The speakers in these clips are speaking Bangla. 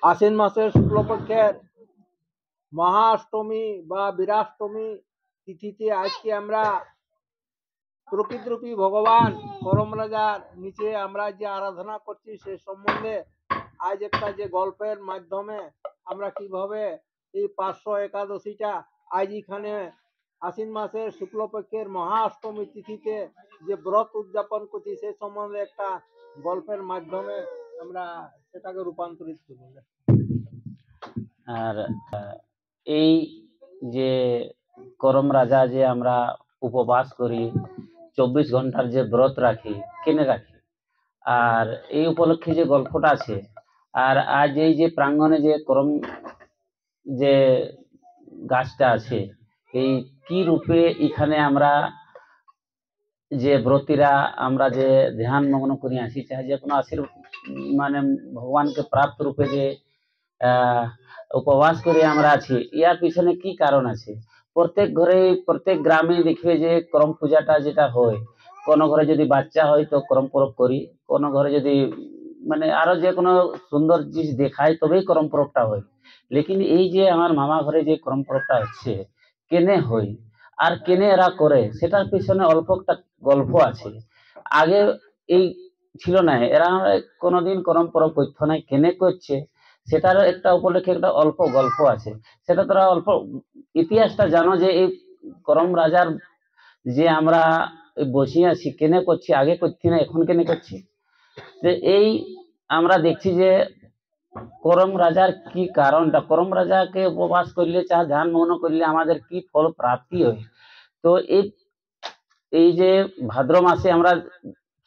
আশ্বিন মাসের শুক্লপক্ষের মহাষ্টমী বা বীরাষ্টমী তিথিতে আজকে আমরা প্রকৃতরূপী ভগবান করম রাজার নিচে আমরা যে আরাধনা করছি সে সম্বন্ধে আজ একটা যে গল্পের মাধ্যমে আমরা কিভাবে এই 500 একাদশীটা আজ এখানে আশ্বিন মাসের শুক্লপক্ষের মহাষ্টমী তিথিতে যে ব্রত উদযাপন করছি সে সম্বন্ধে একটা গল্পের মাধ্যমে আমরা সেটাকে রূপান্তরিত করব। আর এই যে করম রাজা যে আমরা উপবাস করি 24 ঘন্টার যে ব্রত রাখি কেনে রাখি, আর এই উপলক্ষে যে গল্পটা আছে, আর আজ এই যে প্রাঙ্গণে যে করম যে গাছটা আছে, এই কি রূপে এখানে আমরা যে ব্রতীরা আমরা যে ধ্যান মগ্ন করি আসি, চাই যে কোনো মানে ভগবানকে প্রাপ্ত রূপে যে উপবাস করে আমরা আছি, ইয়ার পিছনে কি কারণ আছে? প্রত্যেক ঘরে প্রত্যেক গ্রামে দেখবে যে করম পূজাটা যেটা হয়, কোন ঘরে যদি বাচ্চা হয় তো করম পরব করি, কোন ঘরে যদি মানে আরো যে কোনো সুন্দর জিনিস দেখায় তবেই করম পরবটা হয়। লেকিন এই যে আমার মামা ঘরে যে করম পরবটা হচ্ছে কেনে হয় আর কেনে এরা করে, সেটার পিছনে অল্প একটা গল্প আছে। আগে এই ছিল না, এরা কোনোদিন করম পরব করতো না, কেনে করছে সেটার একটা উপলক্ষে একটা অল্প গল্প আছে। সেটা তোরা অল্প ইতিহাসটা জানো যে এই করম রাজার যে আমরা বসিয়ে আছি কেনে করছি, আগে করছি না এখন কেনে করছি। যে এই আমরা দেখছি যে করম রাজার কি কারণটা, করম রাজাকে উপবাস করলে চা ধ্যান মগ্ন করলে আমাদের কি ফল প্রাপ্তি হয়। তো এই যে ভাদ্র মাসে আমরা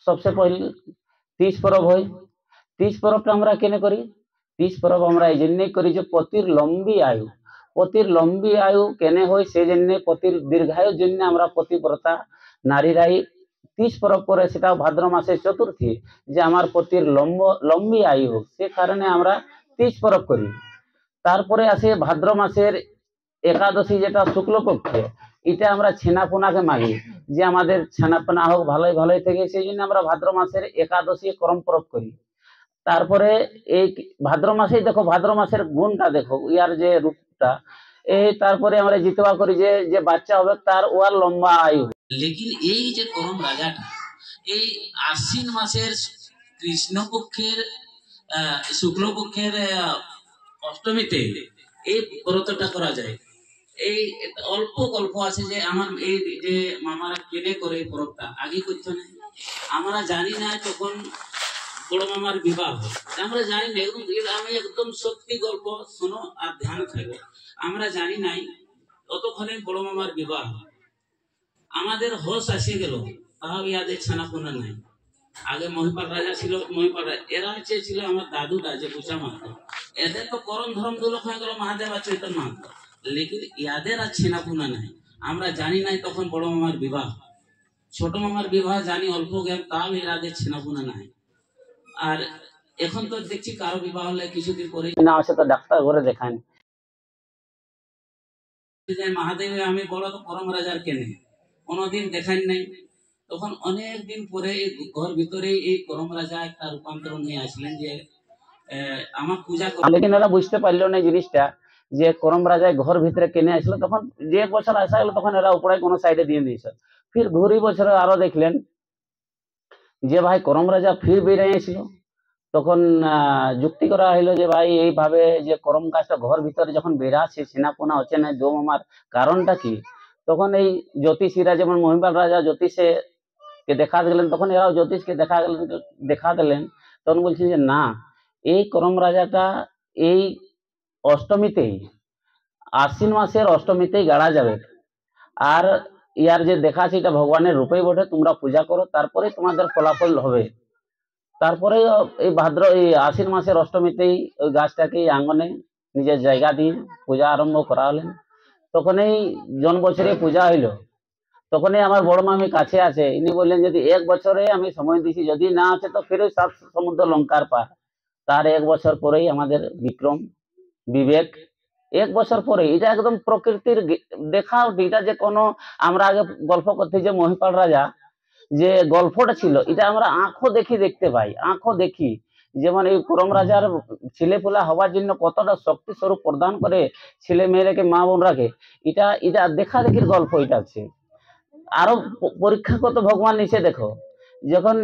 সবচেয়ে পহলে তিজ পরব হয়। তিজ পরবটা আমরা কেনে করি? তিজ পরব আমরা এই জন্যই করি যে পতির লম্বী আয়ু কেনে হয়, সেই জন্য পতির দীর্ঘায়ুর জন্য আমরা পতিব্রতা নারীরাই তিজ পরব করে, সেটাও ভাদ্র মাসের চতুর্থী, যে আমার পতির লম্বী আয়ু হোক, সে কারণে আমরা তিজ পরব করি। তারপরে আসে ভাদ্র মাসের একাদশী, যেটা শুক্লপক্ষে, এটা আমরা ছেনাপোনাকে মাগি যে আমাদের ছেনাপোনা হোক ভালোই থেকে, সেই জন্য আমরা ভাদ্র মাসের একাদশী করম পরব করি। তারপরে এই ভাদ্র মাসেই দেখো, ভাদ্র মাসের গুণটা দেখো, ইয়ার যে রূপটা, এই তারপরে আমরা জিতবা করি যে বাচ্চা হবে তার ওয়ার লম্বা আয়ু। লেকিন এই যে করম রাজাটা এই আশ্বিন মাসের কৃষ্ণপক্ষের শুক্লপক্ষের অষ্টমীতে এই ব্রতটা করা যায়। এই অল্প গল্প আছে যে আমার এই যে মামারা কেনে করে এই পরবটা, আগে করতো না, আমরা জানি না তখন বড় মামার বিবাহ, আমরা জানি না, আমি একদম সত্যি গল্প শোনো আর ধ্যান থাকবে। আমরা জানি নাই ততক্ষণে বড় মামার বিবাহ, আমাদের হোশ আসে গেল, তাও ইয়াদের ছানাপোনা নাই। আগে মহিপাল রাজা ছিল, এরা ছিল আমার দাদুটা যে পূজা মানতো, এদের তো করম ধরম দুলক হয়ে গেল মহাদেব আর চৈতন্য মানত, লেকিন ইয়াদের আর ছেনাপুনা নাই। আমরা জানি নাই তখন বড় মামার বিবাহ, ছোট মামার বিবাহ জানি অল্প জ্ঞান, তাও এরাদের ছেনাপুনা নাই। আর এখন তো দেখছি কারো বিবাহ হলে কিছুদিন পরে না আসে তো ডাক্তার ঘরে দেখান মহাদেব আমি বড় তো করম রাজার কেনে কোনোদিন দেখান নাই। তখন অনেক দিন পরে ঘর ভিতরে এই করম রাজা একটা রূপান্তরণ নিয়ে আসলেন যে আমার পূজা, লেকিন এরা বুঝতে পারলো না জিনিসটা যে করম রাজা ঘর ভিতরে কেনে আসলো। তখন যে বছর আসা গেল তখন এরা উপরে কোনো সাইডে দিয়ে দিয়েছে। ফির ঘুরি বছরে আরো দেখলেন যে ভাই করম রাজা ফির বেরিয়েছিল। তখন যুক্তি করা হইলো যে ভাই এইভাবে যে করম গাছটা ঘর ভিতরে যখন বেরাচ্ছে, ছেনাপোনা হচ্ছে না, দম আমার কারণটা কি? তখন এই জ্যোতিষীরা, যেমন মহিপাল রাজা জ্যোতিষে কে দেখা দিলেন, তখন এরাও জ্যোতিষকে দেখা দিলেন। তখন বলছে যে না, এই করম রাজাটা এই অষ্টমীতেই, আশ্বিন মাসের অষ্টমীতেই গাড়া যাবে। আর ইয়ার যে দেখা আছে এটা ভগবানের রূপেই বটে, তোমরা পূজা করো, তারপরে তোমাদের ফলাফল হবে। তারপরে এই আশ্বিন মাসের অষ্টমীতেই ওই গাছটাকে আঙ্গনে নিজের জায়গা দিয়ে পূজা আরম্ভ করা হলেন। তখন এই জন বছরে পূজা হইলো। তখনই আমার বড় মামি কাছে আছে, ইনি বললেন যদি 1 বছরে আমি সময় দিছি, যদি না আছে তো ফিরে 7 সমুদ্র লঙ্কার পার। তার 1 বছর পরেই আমাদের বিক্রম বিবেক, 1 বছর পরে, এটা একদম প্রকৃতির দেখা। এটা যে কোনো আমরা আগে গল্প করতে যে মহিপাল রাজা যে গল্পটা ছিল, এটা আমরা আঁখো দেখতে পাই, আঁখো দেখি যেমন এই করম রাজার ছেলেপুলা হওয়ার জন্য কতটা শক্তি স্বরূপ প্রদান করে ছেলে মেয়েরাকে, মা বোনরাকে, এটা এটা দেখা দেখির গল্প এটা আছে। আরো পরীক্ষা কত ভগবান নিচে দেখো, যখন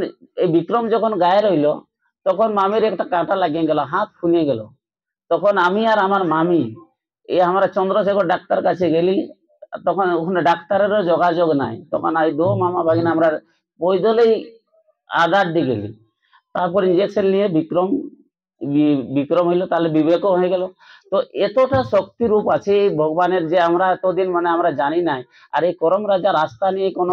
এই বিক্রম যখন গায়ে রইল তখন মামির একটা কাঁটা লাগিয়ে গেল, হাত ফুলে গেল। তখন আমি আর আমার মামি এই আমরা চন্দ্রশেখর ডাক্তার কাছে গেলি। তখন ওখানে ডাক্তারেরও যোগাযোগ নাই, তখন এই দো মামা ভাগিনা আমরা পৈদলেই আদার দিয়ে গেলি। তারপর ইঞ্জেকশন নিয়ে বিক্রম হইলো, তাহলে বিবেকও হয়ে গেল। তো এতটা শক্তি রূপ আছে এই ভগবানের যে আমরা এতদিন মানে আমরা জানি নাই। আর এই করম রাজার আস্থা নিয়ে কোনো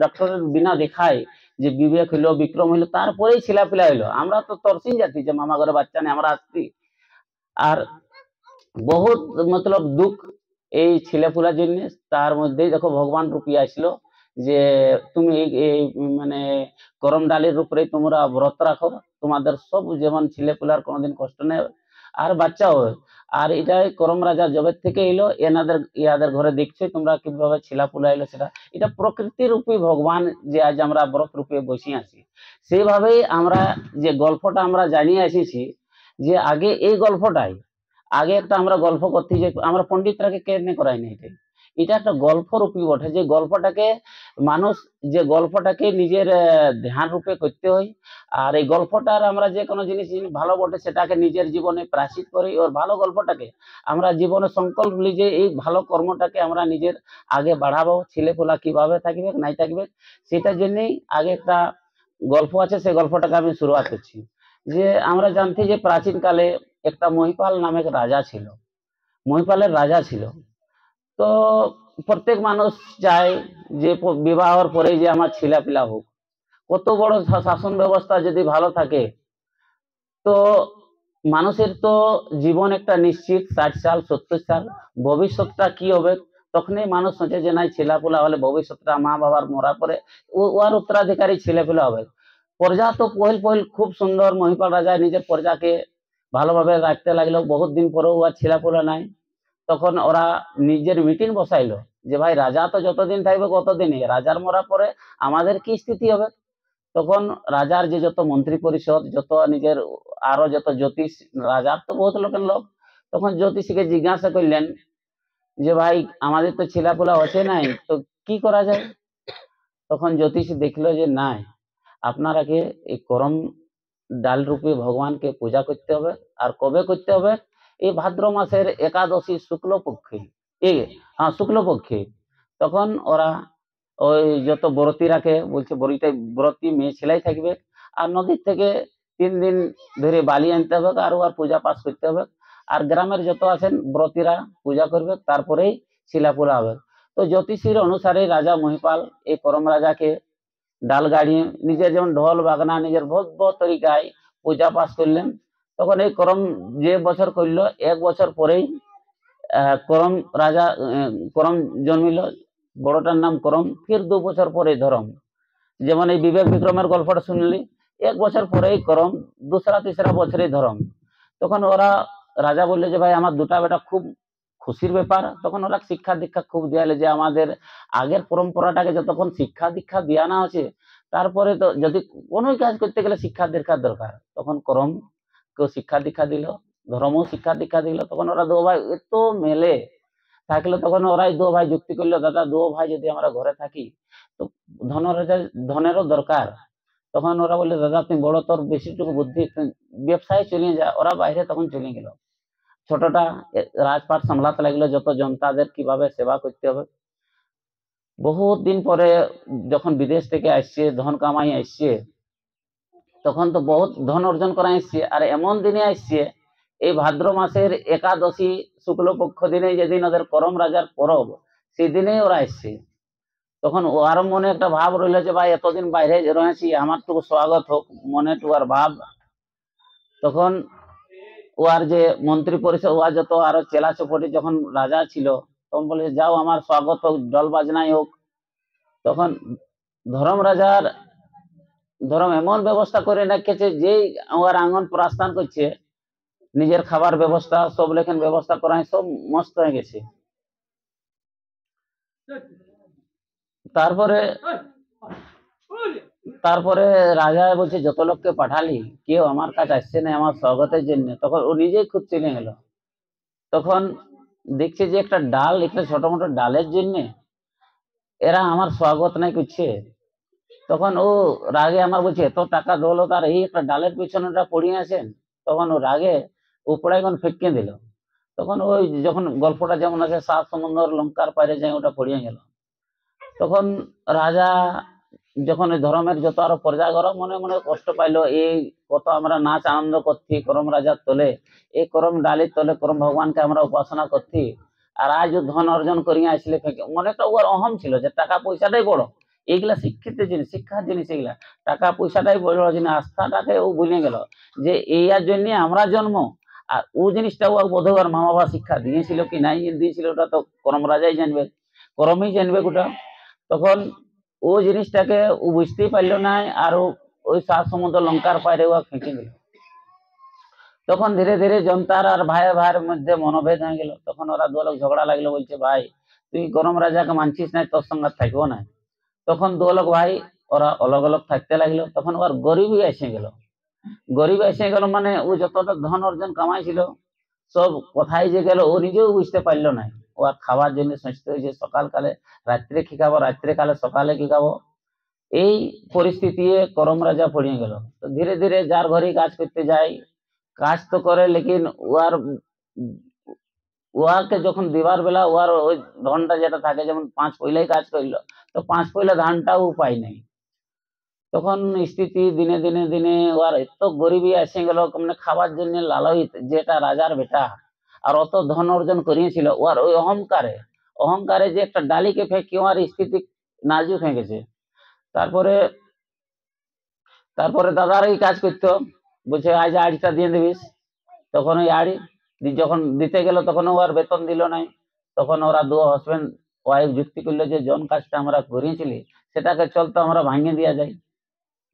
ডক্টরের বিনা দেখায় যে বিবেক হইলো, বিক্রম হইলো, তারপরেই ছেলেপিলা হইলো। আমরা তো তরসিন জাতি যে মামা ঘরে বাচ্চা নেই, আমরা আসছি। আর বহুত মতলব দুঃখ এই ছেলেপুলার জন্য। তার মধ্যেই দেখো ভগবান রূপী আসলো যে তুমি এই মানে গরম ডালের উপরে তোমরা ব্রত রাখো, তোমাদের সব যেমন ছেলেপুলার কোনোদিন কষ্ট নেই আর বাচ্চা হবে। আর এটাই করম রাজা জবের থেকে এলো, ইয়াদের ঘরে দেখছো তোমরা কিভাবে ছেলেপুলা এলো, সেটা এটা প্রকৃতি রূপী ভগবান যে আজ আমরা ব্রত রূপে বসে আছি। সেইভাবেই আমরা যে গল্পটা আমরা জানিয়ে এসেছি, যে আগে এই গল্পটাই আগে একটা আমরা গল্প করতে যে আমরা পণ্ডিতরাকে কেন করাই না, এটা একটা গল্প রূপী বটে। যে গল্পটাকে মানুষ যে গল্পটাকে নিজের ধ্যান রূপে করতে হয়। আর এই গল্পটার আমরা যে কোনো জিনিস ভালো বটে সেটাকে নিজের জীবনে প্রায়শ্চিত করি। ওর ভালো গল্পটাকে আমরা জীবনে সংকল্প নিই যে এই ভালো কর্মটাকে আমরা নিজের আগে বাড়াবো, ছেলেপোলা কিভাবে থাকবে নাই থাকবে সেটার জন্যই আগে একটা গল্প আছে, সেই গল্পটাকে আমি শুরুয়াত করছি। যে আমরা জানতে যে প্রাচীন কালে একটা মহিপাল নামে এক রাজা ছিল। মহিপালের রাজা ছিল। তো প্রত্যেক মানুষ চায় যে বিবাহর পরে যে আমার ছেলেপিলা হোক। কত বড় শাসন ব্যবস্থা যদি ভালো থাকে, তো মানুষের তো জীবন একটা নিশ্চিত, 60 সাল 70 সাল ভবিষ্যৎটা কি হবে, তখনই মানুষ সোচে যে নাই ছেলেপুলা হলে ভবিষ্যৎটা মা বাবার মরার পরে ওর উত্তরাধিকারী ছেলেপুলা হবে। প্রজা তো পহিল পহিল খুব সুন্দর, মহিপাল রাজা নিজের প্রজাকে ভালোভাবে রাখতে লাগলো। বহুত দিন পরেও আর ছেলেপুলা নাই। তখন ওরা নিজের মিটিং বসাইলো যে ভাই রাজা তো যতদিন থাকবে কতদিনই, রাজার মরার পরে আমাদের কি স্থিতি হবে। তখন রাজার যে যত মন্ত্রী পরিষদ, যত নিজের আরো যত জ্যোতিষ, রাজার তো বহুত লোকের লোক, তখন জ্যোতিষীকে জিজ্ঞাসা করলেন যে ভাই আমাদের তো ছেলেপুলা হচ্ছে নাই, তো কি করা যায়। তখন জ্যোতিষী দেখলো যে নাই, আপনারাকে এই করম ডাল রূপে ভগবানকে পূজা করতে হবে। আর কবে করতে হবে, এই ভাদ্র মাসের একাদশী শুক্লপক্ষে, শুক্লপক্ষে। তখন ওরা ওই যত ব্রতীরাকে বলছে ব্রতী মেয়ে ছেলেই থাকবে, আর নদীর থেকে 3 দিন ধরে বালি আনতে হবে, আর পূজা পাঠ করতে হবে। আর গ্রামের যত আছেন ব্রতীরা পূজা করবে, তারপরেই ছেলেপুলা হবে। তো জ্যোতিষীর অনুসারে রাজা মহিপাল এই করম রাজাকে ডাল গাড়িয়ে নিজের যেমন ঢোল বাগনা নিজের ভব্য তরিকায় পূজা পাঠ করলেন। তখন এই করম যে বছর করলো, 1 বছর পরেই করম রাজা করম জন্মিল। বড়টার নাম করম। ফির 2 বছর পরে ধরম। যেমন এই বিবেক বিক্রমের গল্পটা শুনলি, 1 বছর পরেই করম, দুসরা তিসরা বছরেই ধরম। তখন ওরা রাজা বললো যে ভাই আমার দুটা বেটা, খুব খুশির ব্যাপার। তখন ওরা শিক্ষা দীক্ষা খুব দেয়ালে যে আমাদের আগের পরম্পরাটাকে যতক্ষণ শিক্ষা দীক্ষা দেওয়া না আছে, তারপরে তো যদি কোনো কাজ করতে গেলে শিক্ষা দীক্ষার দরকার। তখন করম কেউ শিক্ষা দীক্ষা দিল, ধর্মও শিক্ষা দীক্ষা দিল। তখন ওরা দো ভাই এত মেলে থাকলো, তখন ওরাই দো ভাই যুক্তি করলো, দাদা দো ভাই যদি আমরা ঘরে থাকি তো ধনেরও দরকার। তখন ওরা বললো দাদা তুমি বড়, তোর বেশিটুকু বুদ্ধি, ব্যবসায় চলে যা। ওরা বাইরে তখন চলে গেল। ছোটটা রাজপাট সামলাতে লাগলো, যত জনতাদের কিভাবে সেবা করতে হবে। বহুত দিন পরে যখন বিদেশ থেকে আসছে, ধন কামাই আসছে, তখন তো বহুত ধন অর্জন করা আসছে। আর এমন দিনে আসছে এই ভাদ্র মাসের একাদশী শুক্লপক্ষ দিনে, যেদিন ওদের করম রাজার পরব, সেই দিনেই ওরা আসছে। তখন ওর মনে একটা ভাব রইল যে ভাই এতদিন বাইরে রয়েছি, আমার টুকু স্বাগত হোক, মনে টুকার ভাব। তখন ওর যে মন্ত্রী পরিষদ, ওর যত আরো চেলা চপটি যখন রাজা ছিল, তখন বলে যাও আমার স্বাগত হোক, ডল বাজনাই হোক। তখন ধরম রাজার ধরম এমন ব্যবস্থা করে রেখেছে, যেই ওর আঙ্গন প্রস্থান করছে, নিজের খাবার ব্যবস্থা সব লেখেন ব্যবস্থা করা সব মস্ত হয়ে গেছে। তারপরে তারপরে রাজা বলছে যত লোককে পাঠালি কেউ আমার কাছে আসছে না আমার স্বাগতের জন্য, তখন ও নিজেই খুব চিনে গেল। তখন দেখছে যে একটা ডাল, একটা ছোট মোটো ডালের জন্য এরা আমার স্বাগত নাই করছে। তখন ও রাগে আমার বলছে এত টাকা দৌলত আর এই একটা ডালের পিছনে পড়িয়ে আছেন। তখন ও রাগে উপরে এখন ফেঁকে দিল। তখন ওই যখন গল্পটা যেমন আছে 7 সমুদ্র লঙ্কার পারে যায় ওটা পড়িয়ে গেল। তখন রাজা যখন এই ধর্মের যত আরো প্রজাগণ মনে মনে কষ্ট পাইলো, এই কত আমরা নাচ আনন্দ করছি করম রাজার তলে, এই করম ডালির তলে করম ভগবানকে আমরা উপাসনা করছি, আর আজ ও ধন অর্জন করিয়া আসলে মনে একটা ওর অহম ছিল যে টাকা পয়সাটাই বড়। এইগুলা শিক্ষিত জিনিস, শিক্ষার জিনিস এগুলা, টাকা পয়সাটাই বড় জিনিস। আস্থাটাকে ও ভুলে গেল যে এইয়ার জন্য আমরা জন্ম। আর ও জিনিসটা ও বোধবার মা বাবা শিক্ষা দিয়েছিল কি নাই দিয়েছিল ওটা তো করম রাজাই জানবে, করমই জানবে ওটা। তখন ও জিনিসটাকে ও বুঝতেই পারলো না, আর ওই 7 সমুদ্র লঙ্কার পারে ও ফেঁকে দিল। তখন ধীরে ধীরে জনতার আর ভাইয়ের মধ্যে মনোভেদ হয়ে গেল। তখন ওরা দু লোক ঝগড়া লাগলো, বলছে ভাই তুই করম রাজাকে মানছিস না, তোর সঙ্গে থাকবো না। তখন দু লোক ভাই ওরা অলগ অলগ থাকতে লাগলো। তখন ওর গরিবই এসে গেল। গরিব এসে গেল মানে ও যতটা ধন অর্জন কামাইছিল সব কোথায় যে গেল ও নিজেও বুঝতে পারলো না। ও আর খাওয়ার জন্য সোচতে হয়েছে, সকালকালে রাত্রে কি খাবো, রাত্রে কালে সকালে কি খাবো, এই পরিস্থিতি করম রাজা পড়িয়ে গেল। তো ধীরে ধীরে যার ঘরে কাজ করতে যায়, কাজ তো করে লেকিন উহাকে যখন দিবার বেলা উহার ওই ধনটা যেটা থাকে, যেমন 5 পয়লাই কাজ করলো তো 5 পয়লা ধানটাও পাই নাই। তখন স্থিতি দিনে দিনে দিনে ওর এত গরিবী এসে গেল, মানে খাবার জন্য লালয়িত যেটা রাজার বেটা আর অত ধন অর্জন করিয়েছিল, ওর ওই অহংকারে অহংকারে যে একটা ডালিকে ফেঁকে ওর স্থিতি নাজুক হয়ে গেছে। তারপরে তারপরে দাদার এই কাজ করতো, বলছে আজ আড়িটা দিয়ে দিবিস। তখন ওই আড়ি যখন দিতে গেল তখন ও আর বেতন দিল নাই। তখন ওরা দু হাজবেন্ড ওয়াইফ যুক্তি করলো যে জন কাজটা আমরা করিয়েছিলি সেটাকে চলতো আমরা ভাঙিয়ে দেওয়া যায়,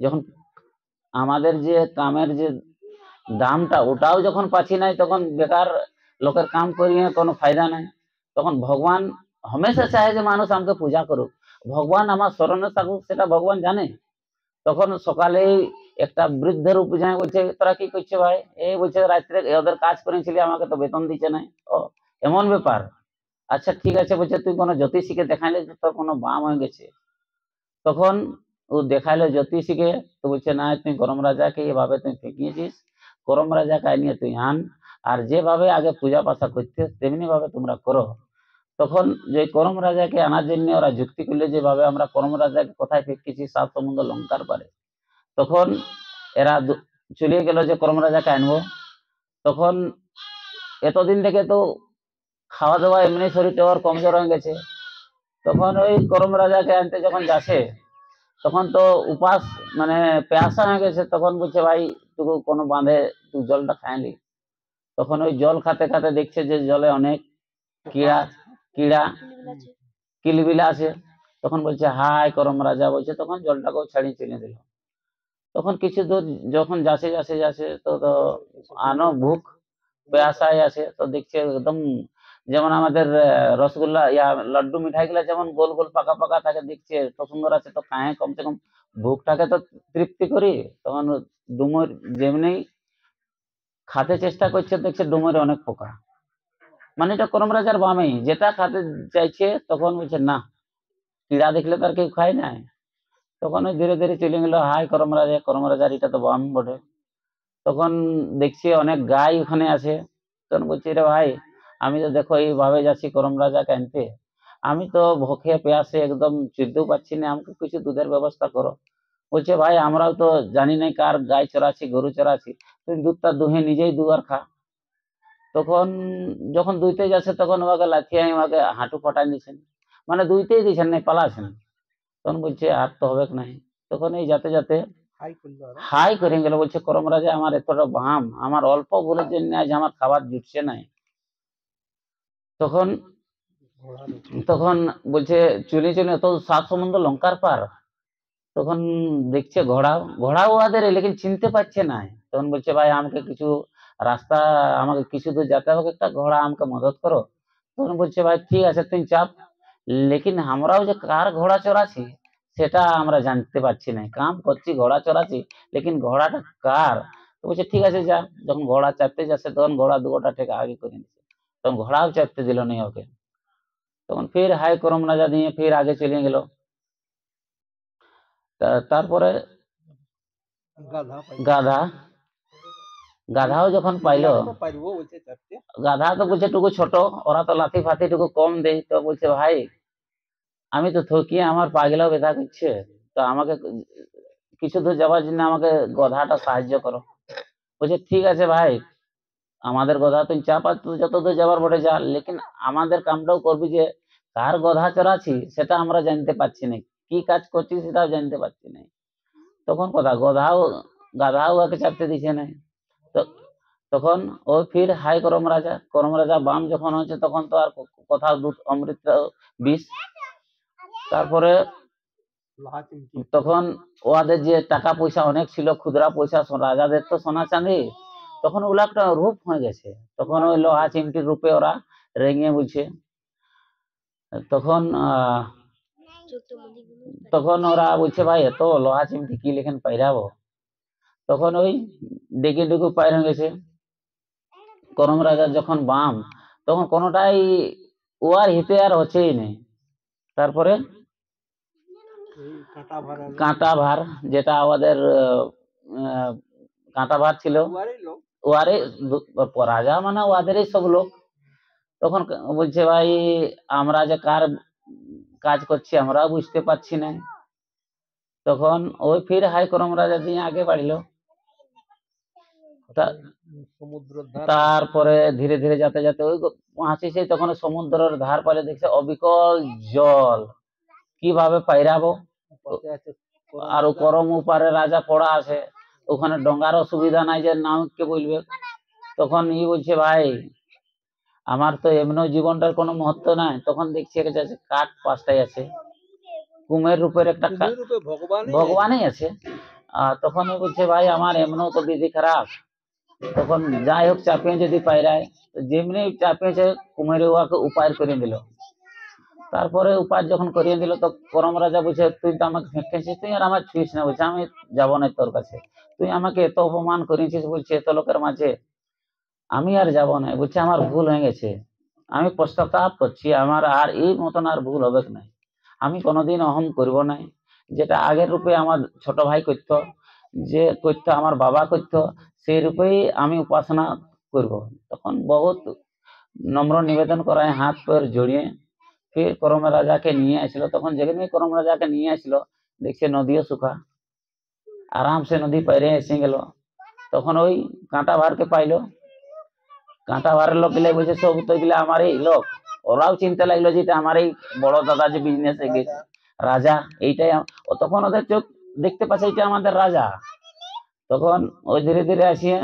যখন আমাদের যে কামের যে দামটা ওটাও যখন পাচ্ছি নাই তখন বেকার লোকের কাম করিয়ে কোনো ফায়দা নাই। তখন ভগবান হমেশা চায় যে মানুষ আমাকে পূজা করুক, ভগবান আমার স্মরণে থাকুক, সেটা ভগবান জানে। তখন সকালেই একটা বৃদ্ধের উপজায় বলছে তোরা কি করছে ভাই, এই বলছে রাত্রে ওদের কাজ করেছিলি আমাকে তো বেতন দিচ্ছে নাই। ও এমন ব্যাপার, আচ্ছা ঠিক আছে, বলছে তুই কোনো জ্যোতিষীকে দেখাইলে তোর কোনো বাম হয়ে গেছে। তখন ও দেখাইলো জ্যোতিষীকে, তো বলছে না তুই করম রাজাকে এভাবে তুই ফেঁকিয়েছিস, করম রাজাকে নিয়ে তুই আন, আর যেভাবে আগে পূজা পাশা করতে তেমনি ভাবে তোমরা করো। তখন যে করম রাজাকে আনার জন্য ওরা যুক্তি করলে যেভাবে আমরা করম রাজাকে কোথায় ফেঁকেছি 7 সমুদ্র লঙ্কার পারে। তখন এরা চলে গেল যে করম রাজাকে আনবো। তখন এতদিন থেকে তো খাওয়া দাওয়া এমনি শরীরটা ওর কমজোর হয়ে গেছে। তখন ওই করম রাজাকে আনতে যখন যাচ্ছে তখন তো উপাস মানে পেয়াসা হয়ে গেছে। তখন বলছে ভাই তুই কোনো বাঁধে তুই জলটা খাইলি। তখন ওই জল খাতে খাতে দেখছে যে জলে অনেক কিড়া কিড়া কিলবিলা আছে। তখন বলছে হাই করম রাজা, বলছে তখন জলটাকেও ছাড়িয়ে চলে দিল। তখন কিছু দূর যখন যাচ্ছে যাচ্ছে যাচ্ছে তো আনো ভুক পেয়াসায় আছে, তো দেখছে একদম যেমন আমাদের রসগোল্লা ইয়া লাড্ডু মিঠাই গুলা যেমন গোল গোল পাকা পাকা থাকে, দেখছে তো সুন্দর আছে, তো খায় কমসে কম ভুকটাকে তো তৃপ্তি করি। তখন ডুমুর যেমনি খাতে চেষ্টা করছে দেখছে ডুমুরে অনেক পোকা, মানে এটা করম রাজার বামেই যেটা খাতে চাইছে। তখন বলছে না, কিড়া দেখলে তার কেউ খায় না। তখন ওই ধীরে ধীরে চলে গেল হাই করম রাজা, করম রাজার এটা তো বাম বটে। তখন দেখছি অনেক গাই ওখানে আছে। তখন বলছি রে ভাই আমি তো দেখো এইভাবে যাচ্ছি করম রাজাকে আনতে, আমি তো ভুকে পেয়াসে একদম চিনতেও পাচ্ছি না, আমাকে কিছু দুধের ব্যবস্থা করো। বলছে ভাই আমরাও তো জানি না কার গাই চড়াচ্ছি গরু চড়াচ্ছি, তুই দুধটা দুহে নিজেই দু আর খা। তখন যখন দুইতে যাচ্ছে তখন ওকে লাথিয়ে আমাকে হাঁটু ফাটাই দিয়েছেন, মানে দুইতেই দিয়েছেন নাই পালাছেন। তখন বলছে আর তো হবে নাই। তখন এই যাতে যাতে হাই করে গেল, বলছে করম রাজা আমার এতটা বাম, আমার অল্প ভুলের জন্য আজ আমার খাবার জুটছে নাই। তখন তখন বলছে চলে চলে তো 7 সমুদ্র লঙ্কার পার। তখন দেখছে ঘোড়া ওদের লেকিন চিনতে পারছে না। তখন বলছে ভাই আমাকে কিছু রাস্তা, আমাকে কিছু দূর যেতে হবে, একটা ঘোড়া আমাকে মদত করো। তখন বলছে ভাই ঠিক আছে তুই চাপ, লেকিন আমরাও যে কার ঘোড়া চড়াচ্ছি সেটা আমরা জানতে পারছি না। কাম করছি, ঘোড়া চড়াচ্ছি, লেকিন ঘোড়াটা কার? তো বলছে ঠিক আছে যা। যখন ঘোড়া চাপতে যাচ্ছে তখন ঘোড়া 2 টাকা আগে করে নিচ্ছে, তখন ঘোড়াও চাপতে দিল না ওকে। তখন ফির হাই করম রাজা দিয়ে ফির আগে চলে গেল। তারপরে গাধা পাইলো। গাধা গাধাও যখন পাইলো, গাধা তো পারবো বলছে চাপতে। গাধা তো বলছে টুকু ছোট, ওরা তো লাঠি ফাতি টুকু কম দেয়, তো বলছে ভাই আমি তো থকিয়ে আমার পা গেলাও ব্যথা করছে, তো আমাকে কিছু দূর যাওয়ার জন্য আমাকে গধাটা সাহায্য করো। বলছে ঠিক আছে ভাই, আমাদের গধা তুই চাপ, আর তুই যত দূর যাবার বটে যা, লেকিন আমাদের কামটাও করবি যে কার গধা চড়াচ্ছি সেটা আমরা জানতে পারছি না, কি কাজ করছি সেটাও জানতে পারছি না। তখন কথা গাধাও ওকে চাপতে দিছে না। তো তখন ও ফির হাই করম রাজা বাম যখন হচ্ছে তখন তো আর কোথাও দুধ অমৃত বিষ। তারপরে লোহা চিমটি। তখন ওদের যে টাকা পয়সা অনেক ছিল, খুচরা পয়সা, রাজাদের তো সোনা চাঁদি, তখন ওগুলা একটা রূপ হয়ে গেছে। তখন ওই লোহা চিমটির রূপে ওরা রেঙে বুঝছে। তখন তখন ওরা বলছে ভাই এত লোহা চিমটি কি লেখেন পাইরাবো। তখন ওই ডেকে ডেকে পাইর হয়ে গেছে। করম রাজার যখন বাম, তখন কোনোটাই ও আর হিতে আর হচ্ছেই নেই। তারপরে এই কাঁটা ভরা কাঁটা ভার, যেটা আমাদের কাঁটা ভার ছিল, দুয়ারে লোক। ওয়ারে রাজা মানে ওদেরই সব লোক। তখন বলছে ভাই আমরা যে কার কাজ করছি আমরাও বুঝতে পারছি না। তখন ওই ফির হাই করম রাজা দিয়ে আগে বাড়িল। সমুদ্র ধার। তারপরে ধীরে ধীরে যেতে যেতে ওই পৌঁছেছে, তখন সমুদ্রের ধার পালে দেখছে অবিকল জল, কিভাবে পাইরাবো। পাশে আছে করম আর রাজা। করম উপারে রাজা পড়া আছে, ওখানে ডঙ্গারও সুবিধা নাই যে নাউকে বলবে। তখন ই বলছে ভাই আমার তো এমনিও জীবনটার কোনো মহত্ব নাই। তখন দেখছি একটা আছে কাঠ পাশটাই আছে, কুমের রূপের একটা কুমির রূপে ভগবানই আছে। তখন ও বলছে ভাই আমার এমনও তো বিধি খারাপ। তখন যাই হোক চাপিয়ে যদি পায়রায়, যেমনি চাপিয়েছে কুমের ওকে উপায় করে দিল। তারপরে উপায় যখন করিয়ে দিল তো করম রাজা বলছে তুই তো আমাকে ফেঁকেছিস, তুই আর আমার ছুঁইস না। বলছে আমি যাবো না তোর কাছে, তুই আমাকে এত অপমান করেছিস বলছে এত লোকের মাঝে, আমি আর যাব না। বলছে আমার ভুল হয়ে গেছে, আমি পশ্চাতাপ করছি, আমার আর এই মতন আর ভুল হবে না, আমি কোনোদিন অহম করব না। যেটা আগের রূপে আমার ছোট ভাই করতো, যে করতো আমার বাবা করতো, সেই রূপেই আমি উপাসনা করব। তখন বহুত নম্র নিবেদন করায় হাত পয়ের জড়িয়ে ফির করম রাজাকে নিয়ে আসলো। তখন যেখানে করম রাজাকে নিয়ে আসলো দেখছে নদীও শুকা, আরাম সে নদী পাইরে এসে গেল। তখন ওই কাঁটা ভারকে পাইলো, কাঁটা ভারের লোক গেলে বলছে সব তো গেলে আমারই লোক। ওরাও চিন্তা লাগলো যে এটা আমারই বড় দাদা যে বিজনেসে গেছে রাজা, এইটাই তখন ওদের চোখ দেখতে পাচ্ছে এটা আমাদের রাজা। তখন ওই ধীরে ধীরে আসিয়ে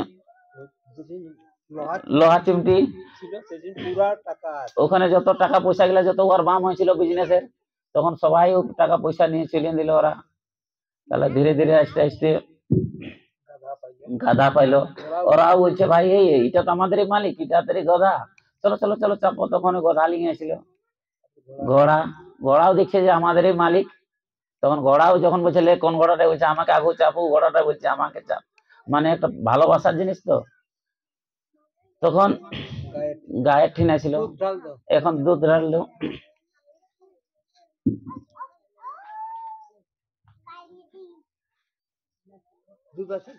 লোহা চিমটি ছিল সেদিন পুরা টাকা আছে। ওখানে যত টাকা পয়সা গুলা যত ওর বাম হয়েছিল বিজনেসের, তখন সবাই টাকা পয়সা নিয়ে চলে দিল ওরা। তাহলে ধীরে ধীরে আস্তে আস্তে গাধা পাইলো। গাধা পাইলো। ওরাও বলছে ভাই এই এটা তো আমাদেরই মালিক, এটা তাদের গধা, চলো চলো চলো চাপো। তখন গধা নিয়ে আসছিল, ঘোড়াও দেখছে যে আমাদেরই মালিক। তখন ঘোড়াও যখন বলছে লে কোন ঘোড়াটা, বলছে আমাকে আগু চাপু, ঘোড়াটা বলছে আমাকে চাপ, মানে একটা ভালোবাসার জিনিস তো। তখন গায়ের ঠিনা ছিল, দুধ ঢাল দাও। এখন দুধ ঢাললো। দুধ আছে।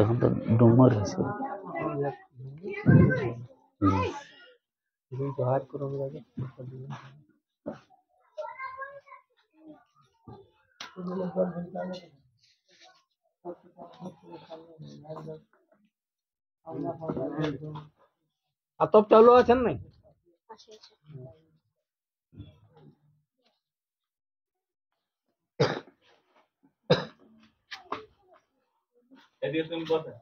এখন তো ডুমর আছে। হাত করম লাগে আতপ চালু আছেন নাই এদিকে তুমি বসে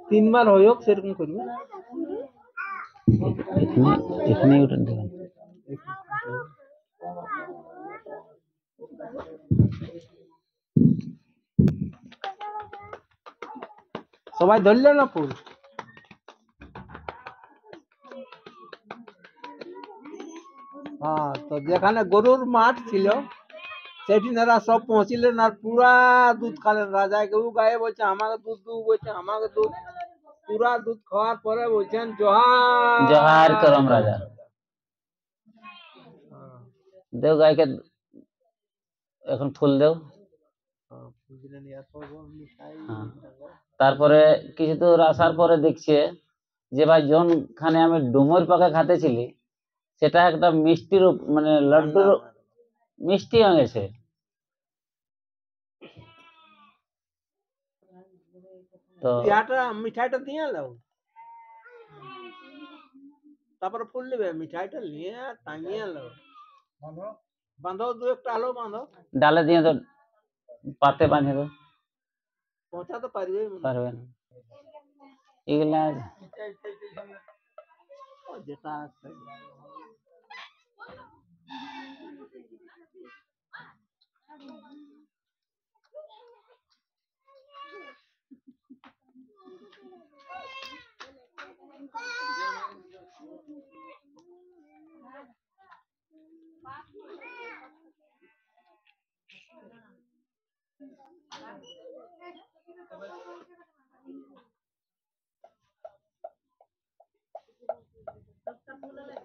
তিনবার হয়ক সেরকম করবে এখানে উঠে দিলাম। সবাই ধরলে না ফুল হ্যাঁ তো যেখানে গরুর মাঠ ছিল সেটি নারা সব পৌঁছিলেন আর পুরা দুধ খালেন রাজা কেউ গায়ে বলছে আমাকে দুধ দু বলছে আমাকে দুধ পুরা দুধ খাওয়ার পরে বলছেন জোহার জোহার করম রাজা। দেও গাইকে এখন ফুল দেও। হ্যাঁ। তারপরে কিছু দূর আসার পরে দেখছে যে ভাই যখনখানে আমি ডুমুর পাকা খাতেছিলি সেটা একটা মিষ্টির মানে লাড্ডুর মিষ্টি হয়ে গেছে। তো মিঠাইটা দিয়ে এলো তারপরে ফুল নেবে মিঠাইটা নিয়ে টাঙিয়ে এলো বাঁধো দু একটা আলো বাঁধো ডালে দিয়ে তো পাতে বাঁধে তো পৌঁছাতে পারবে পারবে না এগুলা যেটা আছে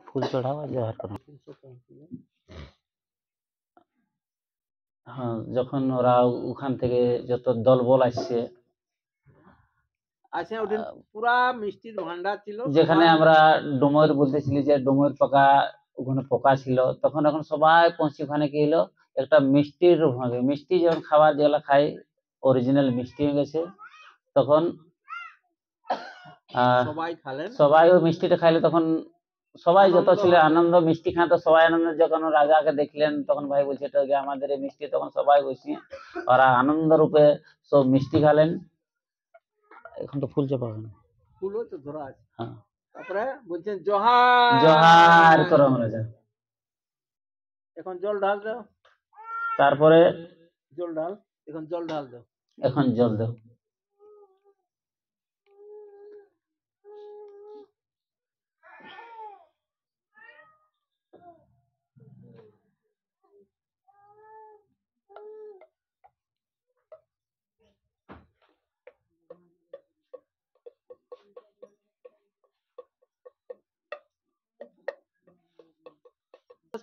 ফুল চড়াওয়া জোহার করো। হ্যাঁ যখন ওরা ওখান থেকে যত দলবল আসছে আচ্ছা ওটা পুরা মিষ্টির ভান্ডার ছিল যেখানে আমরা ডুমুর বলতেছিলি যে ডুমুর পাকা ওখানে পোকা ছিল তখন এখন সবাই পৌঁছে ওখানে কি হলো একটা মিষ্টির রূপ হবে মিষ্টি যখন খাবার যেগুলা খাই অরিজিনাল মিষ্টি হয়ে গেছে তখন সবাই খালেন সবাই ওই মিষ্টিটা খাইলে তখন সবাই যত ছিল আনন্দ মিষ্টি খাতে সবাই আনন্দ যখন রাজাকে দেখলেন তখন ভাই বলছে এটা যে আমাদের এই মিষ্টি তখন সবাই বসে ওরা আনন্দ রূপে সব মিষ্টি খালেন। এখন তো ফুল চাপা হবে না ফুলও তো ধরা আছে হ্যাঁ তারপরে বলছেন জোহার জোহার করম রাজা। এখন জল ঢাল দাও তারপরে জল ঢাল এখন জল ঢাল দাও এখন জল দাও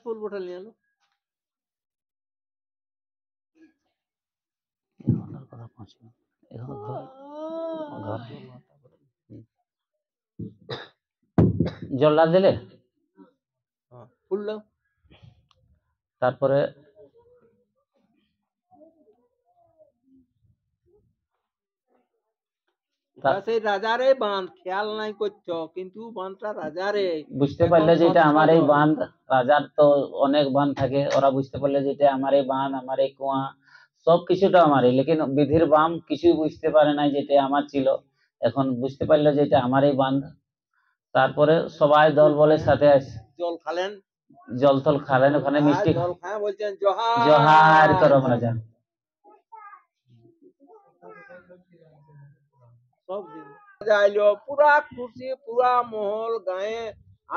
ফুল বোতল নিয়ে আলো কথা পৌঁছে এখন ঘর জল ডাল দিলে ফুল দাও তারপরে সেই রাজারে বাঁধ খেয়াল নাই করছো, কিন্তু বাঁধটা রাজারে। বুঝতে এখন পারলে যে এটা স্বচ্ছ আমার এই জল। বাঁধ। রাজার তো অনেক বাঁধ থাকে, ওরা বুঝতে পারলে যে এটা আমার এই বাঁধ, আমার এই কুয়া, সব কিছুটা আমারই, লেকিন বিধির বাম কিছুই বুঝতে পারে না যেটা আমার ছিল। এখন বুঝতে পারলো যে এটা আমার এই বাঁধ। তারপরে সবাই দল বলের সাথে আসে, জল খালেন, জল টল খালেন, ওখানে আর মিষ্টি জল খায় বলছেন জোহার জোহার করম রাজা। সব দিন যাইলো, পুরা খুশি, পুরা মহল গায়ে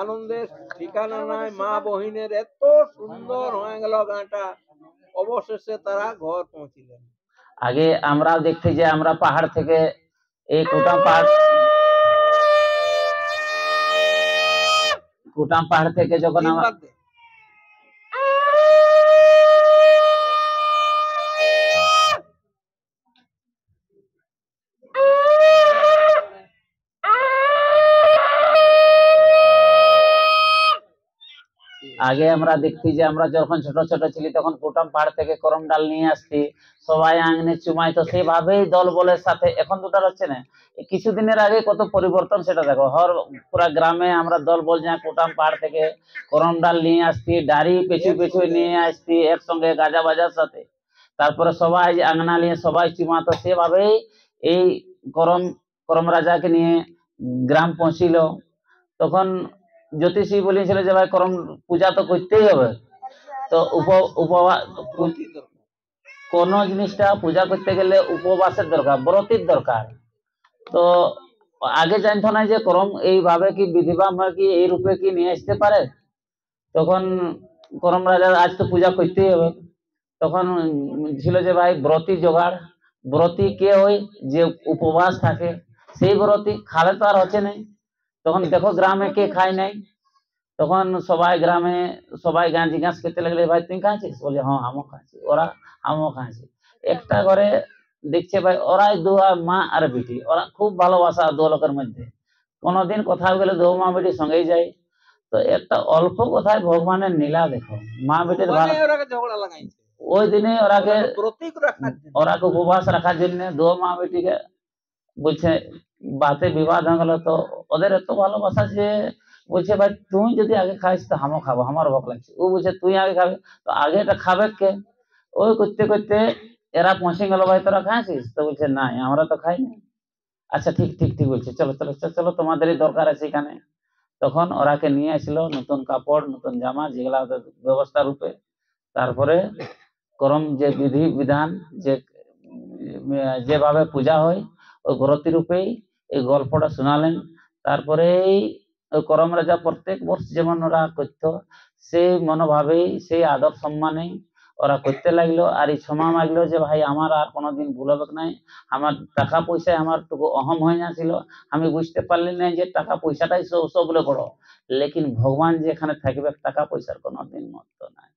আনন্দের ঠিকানা নাই। মা বহিনের এত সুন্দর হয়ে গেল গাঁটা। অবশেষে তারা ঘর পৌঁছিলেন। আগে আমরা দেখতে যে আমরা পাহাড় থেকে এই কুটাম পাহাড় থেকে যখন আমরা তিনবার দে। আগে আমরা দেখছি যে আমরা যখন ছোট ছোট ছিলি তখন কুটাম পাহাড় থেকে করম ডাল নিয়ে আসছি, সবাই আঙনে চুমাইতো, সেভাবেই দল বলের সাথে। এখন দুটা হচ্ছে না, এই কিছুদিনের আগে কত পরিবর্তন সেটা দেখো। পুরা গ্রামে আমরা দল বল যা কুটাম পাহাড় থেকে করম ডাল নিয়ে আসছি, ডাড়ি পেছু পেছু নিয়ে আসছি একসঙ্গে গাজা বাজার সাথে। তারপরে সবাই আঙনা নিয়ে সবাই চুমাতো, সেভাবেই এই করম করম রাজাকে নিয়ে গ্রাম পৌঁছিল। তখন জ্যোতিষী বলেছিল যে ভাই করম পূজা তো করতেই হবে, তো উপবাস, কোন জিনিসটা পূজা করতে গেলে উপবাসের দরকার, ব্রতির দরকার। তো আগে জানতো না যে করম এইভাবে কি বিধিবাম কি এই রূপে কি নিয়ে আসতে পারে। তখন করম রাজা আজ তো পূজা করতেই হবে। তখন ছিল যে ভাই ব্রতি জোগাড়। ব্রতি কে ওই যে উপবাস থাকে, সেই ব্রতি খালে তো আর হচ্ছে নাই। তখন দেখো গ্রামে কে খায় নাই, তখন সবাই গ্রামে সবাই গান জিজ্ঞাসা করতে লাগলে ভাই তুই খাচ্ছিস, বলে হ্যাঁ আমিও খাচ্ছি, ওরা আমিও খাচ্ছি। একটা ঘরে দেখছে ভাই ওরাই দু মা আর বেটি, ওরা খুব ভালোবাসা দু লোকের মধ্যে। কোনোদিন কোথাও গেলে দু মা বেটির সঙ্গেই যায়। তো একটা অল্প কথায় ভগবানের নীলা দেখো, মা বেটির ভালো। ঝগড়া লাগাইছে ওই দিনে ওরাকে প্রতীক রাখার জন্য। ওরাকে উপবাস রাখার জন্য দু মা বেটিকে বলছে, বাতে বিবাদ হয়ে গেল। তো ওদের এত ভালোবাসা যে বলছে ভাই তুই যদি আগে খাইস তো আমিও খাবো, আমার ভোগ লাগছে। ও বলছে তুই আগে খাবে, তো আগে এটা খাবে কে। ওই করতে করতে এরা পৌঁছে গেল, ভাই তোরা খাইছিস, তো বলছে না আমরা তো খাই না। আচ্ছা ঠিক ঠিক ঠিক বলছে, চলো চলো চলো চলো, তোমাদেরই দরকার আছে এখানে। তখন ওরাকে নিয়ে আসলো নতুন কাপড় নতুন জামা, যেগুলা ওদের ব্যবস্থা রূপে। তারপরে করম যে বিধি বিধান যে যেভাবে পূজা হয় ওই ব্রতি রূপেই এই গল্পটা শোনালেন। তারপরে ওই করম রাজা প্রত্যেক বর্ষ যেমন ওরা করতো, সেই মনোভাবেই সেই আদর সম্মানেই ওরা করতে লাগলো। আর এই ক্ষমা মাগলো যে ভাই আমার আর কোনোদিন ভুল হবে নাই, আমার টাকা পয়সায় আমার টুকু অহম হয়ে যাচ্ছিল, আমি বুঝতে পারলি না যে টাকা পয়সাটাই সব বলে বড়, লেকিন ভগবান যে এখানে থাকবে টাকা পয়সার কোনোদিন মহত্ব নাই।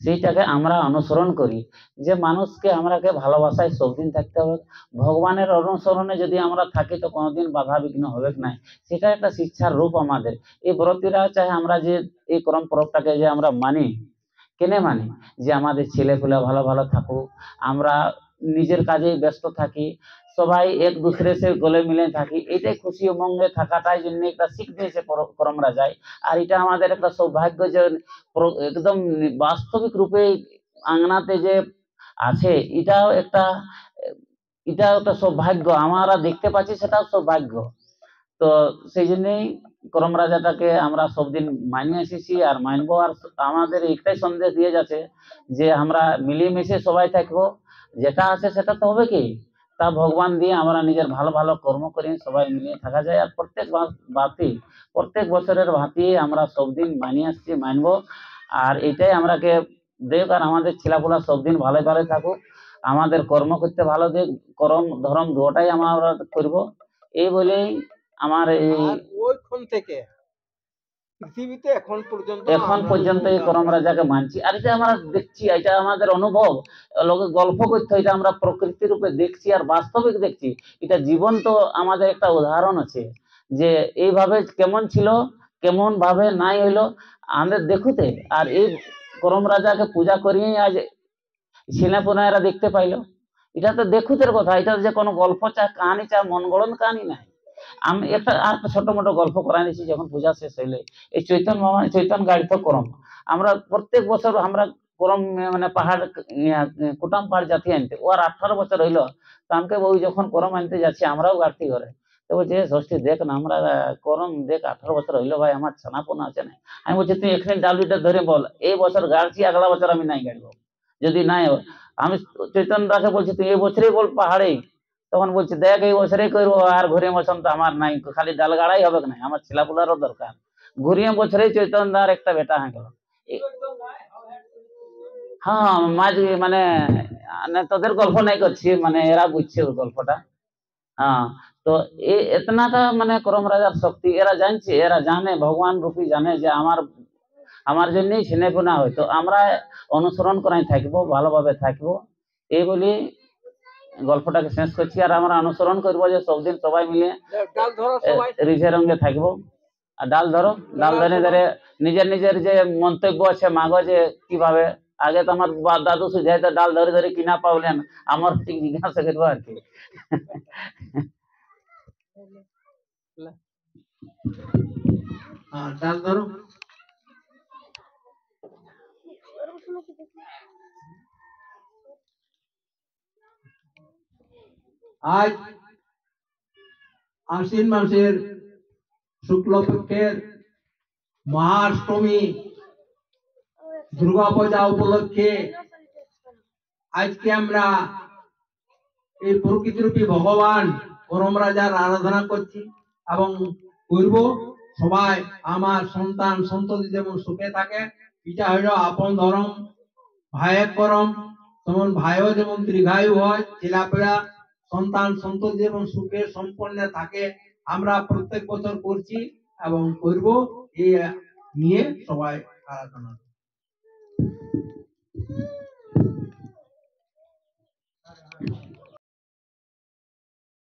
সেইটাকে আমরা অনুসরণ করি যে মানুষকে আমরাকে ভালোবাসায় সবদিন থাকতে হবে। ভগবানের অনুসরণে যদি আমরা থাকি তো কোনোদিন বাধা বিঘ্ন হবে না। সেটা একটা শিক্ষার রূপ আমাদের। এই ব্রতীরা চাই আমরা যে এই করম পরবটাকে যে আমরা মানি, কেনে মানি যে আমাদের ছেলেপুলে ভালো ভালো থাকুক, আমরা নিজের কাজে ব্যস্ত থাকি, সবাই এক দুসরে সে গলে মিলে থাকি, এটাই খুশি উমঙ্গে থাকাটাই জন্য একটা শিখ দিয়েছে করম রাজায়। আর এটা আমাদের একটা সৌভাগ্য যে একদম বাস্তবিক রূপে আঙ্গনাতে যে আছে, এটাও একটা সৌভাগ্য আমরা দেখতে পাচ্ছি, সেটাও সৌভাগ্য। তো সেই জন্যই করম রাজাটাকে আমরা সবদিন মানিয়ে এসেছি আর মানবো। আর আমাদের একটাই সন্দেশ দিয়ে যাচ্ছে যে আমরা মিলেমিশে সবাই থাকবো, যেটা আছে সেটা তো হবে কি, তা ভগবান দিয়ে আমরা নিজের ভালো ভালো কর্ম করি সবাই মিলিয়ে থাকা যায়। আর প্রত্যেক বছরের ভাতি আমরা সবদিন মানিয়ে আসছি, মানবো। আর এটাই আমরাকে দেখ, আর আমাদের ছেলেপুলা সবদিন ভালো ভালো থাকুক, আমাদের কর্ম করতে ভালো দেখ, করম ধরম দুটাই আমরা করব। এই বলেই আমার এই ওইখান থেকে পৃথিবীতে এখন পর্যন্ত এই করম রাজাকে মানছি। আর এটা আমরা দেখছি, এটা আমাদের অনুভব, লোকে গল্প করতে, এটা আমরা প্রকৃতি রূপে দেখছি আর বাস্তবিক দেখছি। এটা জীবন্ত আমাদের একটা উদাহরণ আছে যে এইভাবে কেমন ছিল, কেমন ভাবে নাই হইলো আমাদের দেখুতে। আর এই করম রাজাকে পূজা করিয়ে আজ ছেলেপুনারা দেখতে পাইলো। এটা তো দেখুতের কথা, এটা যে কোনো গল্প চা কাহানি চা মন গড়ন কাহানি নাই। আমি একটা আর একটা ছোট মোটো গল্প করাই নিছি যখন পূজা শেষ হইলে, এই চৈতন্য মামা চৈতন্য গাড়ি তো করম আমরা প্রত্যেক বছর আমরা করম মানে পাহাড় কুটাম পাহাড় জাতি আনতে, ও আর 18 বছর হইলো। তো আমাকে ওই যখন করম আনতে যাচ্ছি আমরাও গাড়তি ঘরে, তো বলছে ষষ্ঠী দেখ না আমরা করম দেখ 18 বছর হইলো ভাই আমার ছানাপোনা আছে না। আমি বলছি তুই এখানে ডালুটা ধরে বল এই বছর গাড়ছি আগলা বছর আমি নাই গাড়ব, যদি নাই আমি চৈতন্য দাকে বলছি তুই এই বছরই বল পাহাড়ে, তখন বলছে দেখ এই বছরই করবো আর ঘুরে মৌসুম তো আমার নাই, খালি ডাল গাড়াই হবে না, আমার ছেলাপুলারও দরকার। ঘুরিয়ে বছরেই চৈতন্য দার একটা বেটা হয়ে গেল। হ্যাঁ মাঝ মানে তোদের গল্প নাই করছি, মানে এরা বুঝছে ওই গল্পটা। হ্যাঁ তো এতনাটা মানে করম রাজার শক্তি এরা জানছে, এরা জানে ভগবান রূপী জানে যে আমার জন্যই ছেলেপোনা হয়তো আমরা অনুসরণ করাই থাকবো, ভালোভাবে থাকবো এই বলি গল্পটাকে শেষ করছি। আর আমরা অনুসরণ করবো যে সবদিন সবাই মিলে ডাল ধরো সবাই, রিঝে রঙে থাকবো। আর ডাল ধরো, ডাল ধরে ধরে নিজের নিজের যে মন্তব্য আছে মাগো যে কিভাবে, আগে তো আমার দাদু সুঝাই তো ডাল ধরে ধরে কিনা পাওলেন, আমার ঠিক জিজ্ঞাসা করবো আর কি। ডাল ধরো। আজ আশ্বিন মাসের শুক্লপক্ষের মহাষ্টমী দুর্গা পূজা উপলক্ষে আজকে আমরা এই প্রকৃতিরূপী ভগবান করম রাজার আরাধনা করছি এবং করব। সবাই আমার সন্তান সন্ততি যেমন সুখে থাকে, এটা হইল আপন ধর্ম, ভাইয়ের করম, তেমন ভাইও যেমন দীর্ঘায়ু হয়, ছেলেপেলা সন্তান সন্ততি যেমন সুখে সম্পন্ন থাকে, আমরা প্রত্যেক বছর করছি এবং করব। এই নিয়ে সবাই আরাধনা।